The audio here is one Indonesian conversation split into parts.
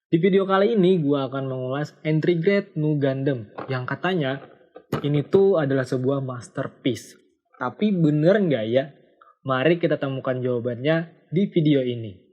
Di video kali ini gue akan mengulas Entry Grade Nu Gundam yang katanya ini tuh adalah sebuah masterpiece. Tapi bener nggak ya? Mari kita temukan jawabannya di video ini.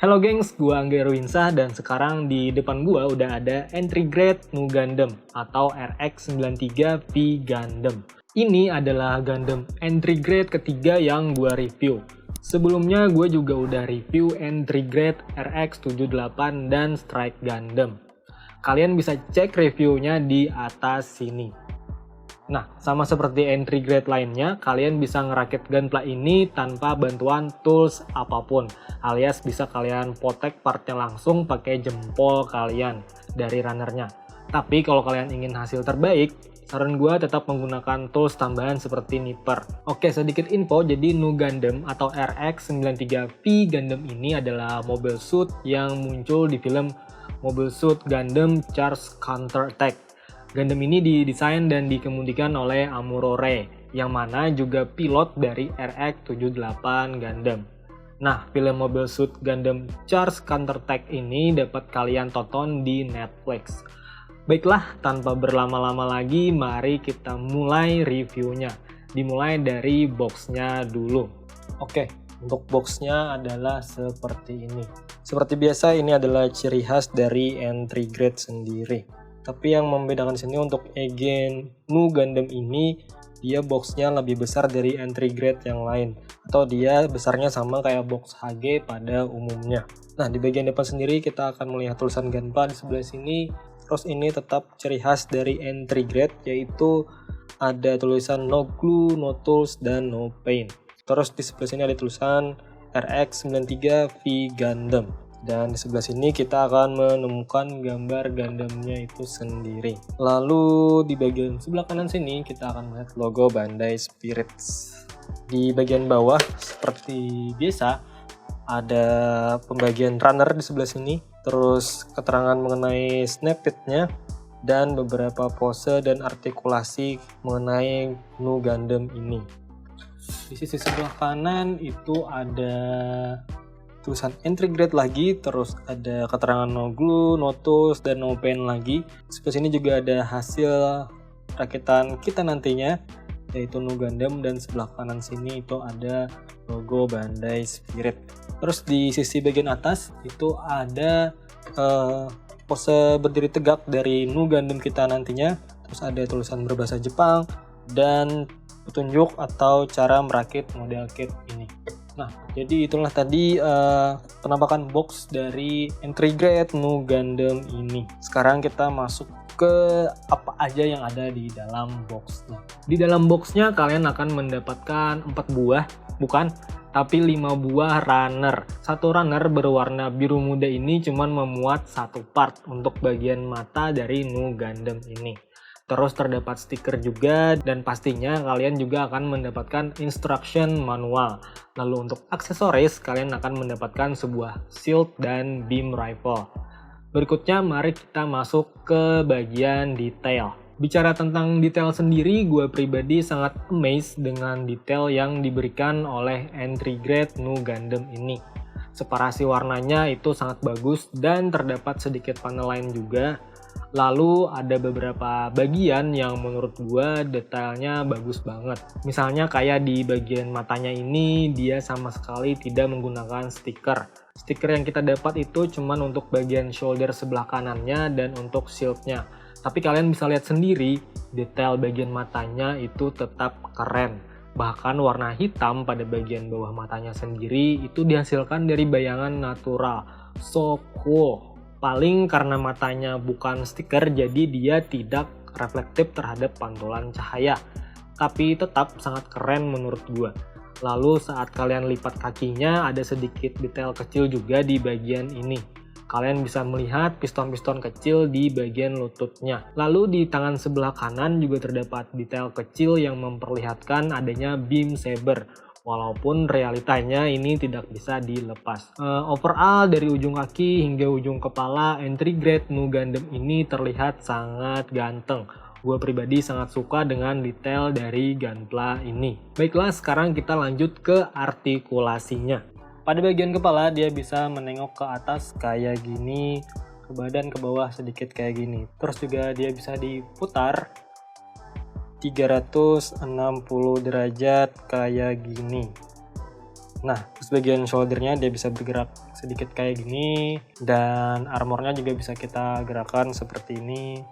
Halo gengs, gue Angga Irwinsah dan sekarang di depan gue udah ada Entry Grade Nu Gundam atau RX-93V Gundam. Ini adalah Gundam Entry Grade ketiga yang gue review. Sebelumnya gue juga udah review Entry Grade RX-78 dan Strike Gundam. Kalian bisa cek reviewnya di atas sini. Nah, sama seperti entry grade lainnya, kalian bisa ngerakit gunpla ini tanpa bantuan tools apapun, alias bisa kalian potek partnya langsung pakai jempol kalian dari runnernya. Tapi kalau kalian ingin hasil terbaik, saran gue tetap menggunakan tools tambahan seperti nipper. Oke, sedikit info, jadi Nu Gundam atau RX-93V Gundam ini adalah mobile suit yang muncul di film Mobile Suit Gundam Charge Counter Attack. Gundam ini didesain dan dikemudikan oleh Amuro Ray, yang mana juga pilot dari RX-78 Gundam. Nah, film Mobile Suit Gundam Charge Counter Attack ini dapat kalian tonton di Netflix. Baiklah, tanpa berlama-lama lagi, mari kita mulai reviewnya. Dimulai dari boxnya dulu. Oke, untuk boxnya adalah seperti ini. Seperti biasa, ini adalah ciri khas dari Entry Grade sendiri. Tapi yang membedakan sini untuk Eigen Nu Gundam ini, dia boxnya lebih besar dari Entry Grade yang lain. Atau dia besarnya sama kayak box HG pada umumnya. Nah, di bagian depan sendiri kita akan melihat tulisan Gunpla di sebelah sini. Terus ini tetap ciri khas dari Entry Grade, yaitu ada tulisan No Glue, No Tools, dan No Paint. Terus di sebelah sini ada tulisan RX-93V Gundam. Dan di sebelah sini kita akan menemukan gambar Gundamnya itu sendiri. Lalu di bagian sebelah kanan sini kita akan melihat logo Bandai Spirits. Di bagian bawah seperti biasa ada pembagian runner di sebelah sini. Terus keterangan mengenai snappitnya dan beberapa pose dan artikulasi mengenai Nu Gundam ini. Di sisi sebelah kanan itu ada tulisan Entry Grade lagi, terus ada keterangan No Glue, No Tools, dan No Paint lagi. Sebelah sini juga ada hasil rakitan kita nantinya, yaitu Nu Gundam, dan sebelah kanan sini itu ada logo Bandai Spirit. Terus di sisi bagian atas itu ada pose berdiri tegak dari Nu Gundam kita nantinya. Terus ada tulisan berbahasa Jepang dan petunjuk atau cara merakit model kit ini. Nah, jadi itulah tadi penampakan box dari Entry Grade Nu Gundam ini. Sekarang kita masuk ke apa aja yang ada di dalam boxnya. Di dalam boxnya kalian akan mendapatkan 4 buah, tapi 5 buah runner. Satu runner berwarna biru muda ini cuma memuat satu part untuk bagian mata dari Nu Gundam ini. Terus terdapat stiker juga, dan pastinya kalian juga akan mendapatkan instruction manual. Lalu untuk aksesoris, kalian akan mendapatkan sebuah shield dan beam rifle. Berikutnya mari kita masuk ke bagian detail. Bicara tentang detail sendiri, gue pribadi sangat amazed dengan detail yang diberikan oleh Entry Grade Nu Gundam ini. Separasi warnanya itu sangat bagus dan terdapat sedikit panel lain juga. Lalu ada beberapa bagian yang menurut gua detailnya bagus banget. Misalnya kayak di bagian matanya ini dia sama sekali tidak menggunakan stiker. Stiker yang kita dapat itu cuman untuk bagian shoulder sebelah kanannya dan untuk shieldnya. Tapi kalian bisa lihat sendiri detail bagian matanya itu tetap keren. Bahkan warna hitam pada bagian bawah matanya sendiri itu dihasilkan dari bayangan natural. So cool. Paling karena matanya bukan stiker jadi dia tidak reflektif terhadap pantulan cahaya. Tapi tetap sangat keren menurut gua. Lalu saat kalian lipat kakinya ada sedikit detail kecil juga di bagian ini. Kalian bisa melihat piston-piston kecil di bagian lututnya. Lalu di tangan sebelah kanan juga terdapat detail kecil yang memperlihatkan adanya beam saber. Walaupun realitanya ini tidak bisa dilepas. Overall dari ujung kaki hingga ujung kepala, entry grade Nu Gundam ini terlihat sangat ganteng. Gue pribadi sangat suka dengan detail dari Gunpla ini. Baiklah, sekarang kita lanjut ke artikulasinya. Pada bagian kepala dia bisa menengok ke atas kayak gini, ke badan ke bawah sedikit kayak gini. Terus juga dia bisa diputar 360 derajat kayak gini. Nah, terus bagian shouldernya dia bisa bergerak sedikit kayak gini, dan armornya juga bisa kita gerakan seperti ini.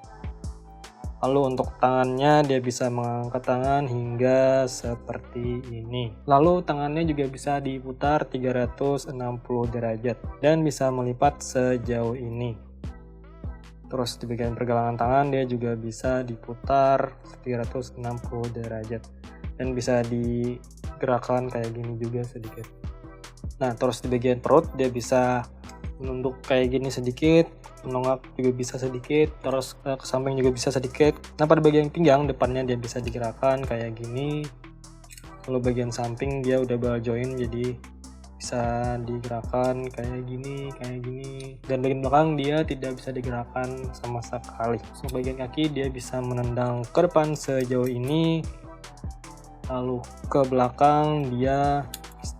Lalu untuk tangannya dia bisa mengangkat tangan hingga seperti ini. Lalu tangannya juga bisa diputar 360 derajat dan bisa melipat sejauh ini. Terus di bagian pergelangan tangan dia juga bisa diputar 360 derajat dan bisa digerakkan kayak gini juga sedikit. Nah, terus di bagian perut dia bisa menunduk kayak gini sedikit, menongak juga bisa sedikit, terus ke samping juga bisa sedikit. Nah, pada bagian pinggang depannya dia bisa digerakkan kayak gini. Lalu bagian samping dia udah ball joint jadi bisa digerakkan kayak gini, dan bagian belakang dia tidak bisa digerakkan sama sekali. So, bagian kaki dia bisa menendang ke depan sejauh ini, lalu ke belakang dia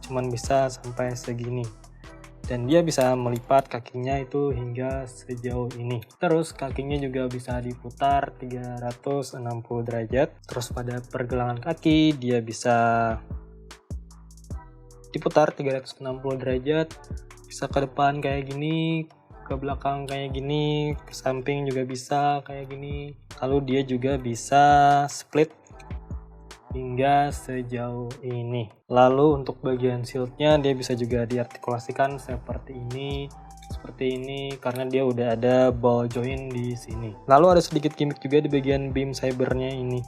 cuman bisa sampai segini, dan dia bisa melipat kakinya itu hingga sejauh ini. Terus kakinya juga bisa diputar 360 derajat. Terus pada pergelangan kaki dia bisa diputar 360 derajat, bisa ke depan kayak gini, ke belakang kayak gini, ke samping juga bisa kayak gini. Lalu dia juga bisa split hingga sejauh ini. Lalu untuk bagian shieldnya dia bisa juga diartikulasikan seperti ini karena dia udah ada ball joint di sini. Lalu ada sedikit gimmick juga di bagian beam sabernya ini.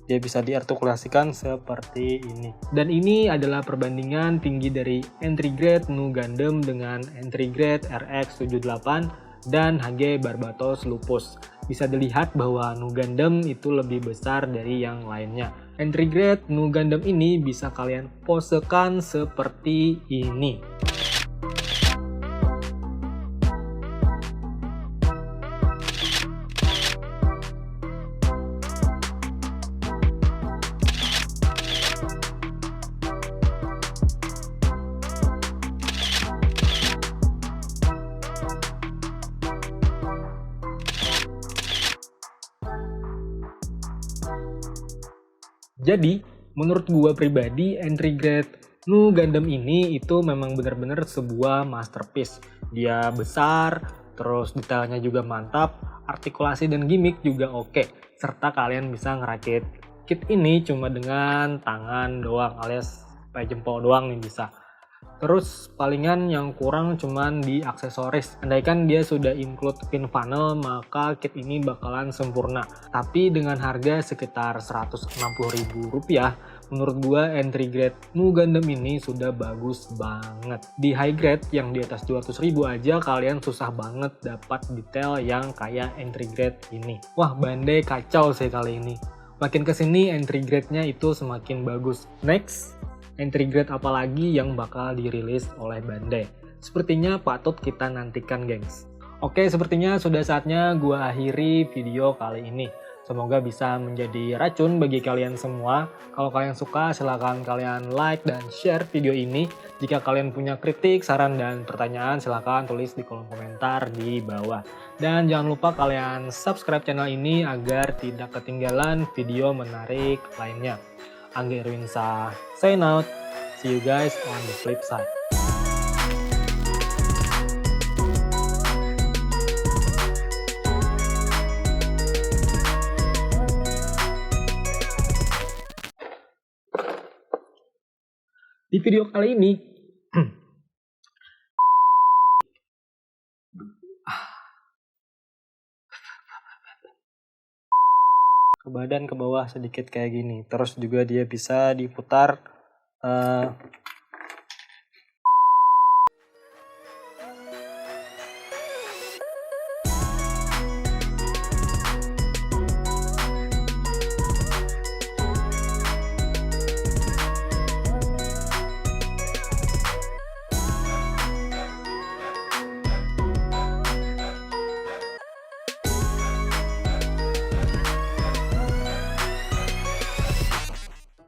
Dia bisa diartikulasikan seperti ini. Dan ini adalah perbandingan tinggi dari entry grade Nu Gundam dengan entry grade RX-78 dan HG Barbatos Lupus. Bisa dilihat bahwa Nu Gundam itu lebih besar dari yang lainnya. Entry grade Nu Gundam ini bisa kalian posekan seperti ini. Jadi, menurut gua pribadi, entry grade Nu Gundam ini itu memang benar-benar sebuah masterpiece. Dia besar, terus detailnya juga mantap, artikulasi dan gimmick juga oke. Serta kalian bisa ngerakit kit ini cuma dengan tangan doang, alias pakai jempol doang nih bisa. Terus palingan yang kurang cuman di aksesoris. Andaikan dia sudah include pin funnel, maka kit ini bakalan sempurna. Tapi dengan harga sekitar Rp160.000, menurut gua entry grade Nu Gundam ini sudah bagus banget. Di high grade yang di atas 200.000 aja kalian susah banget dapat detail yang kayak entry grade ini. Wah, Bandai kacau sih kali ini. Makin kesini entry grade-nya itu semakin bagus. Next, entry grade apalagi yang bakal dirilis oleh Bandai? Sepertinya patut kita nantikan, gengs. Oke, sepertinya sudah saatnya gua akhiri video kali ini. Semoga bisa menjadi racun bagi kalian semua. Kalau kalian suka, silahkan kalian like dan share video ini. Jika kalian punya kritik, saran, dan pertanyaan, silahkan tulis di kolom komentar di bawah. Dan jangan lupa kalian subscribe channel ini agar tidak ketinggalan video menarik lainnya. Angga Irwinsyah, sign out. See you guys on the flip side. Di video kali ini, ke badan ke bawah sedikit kayak gini. Terus juga dia bisa diputar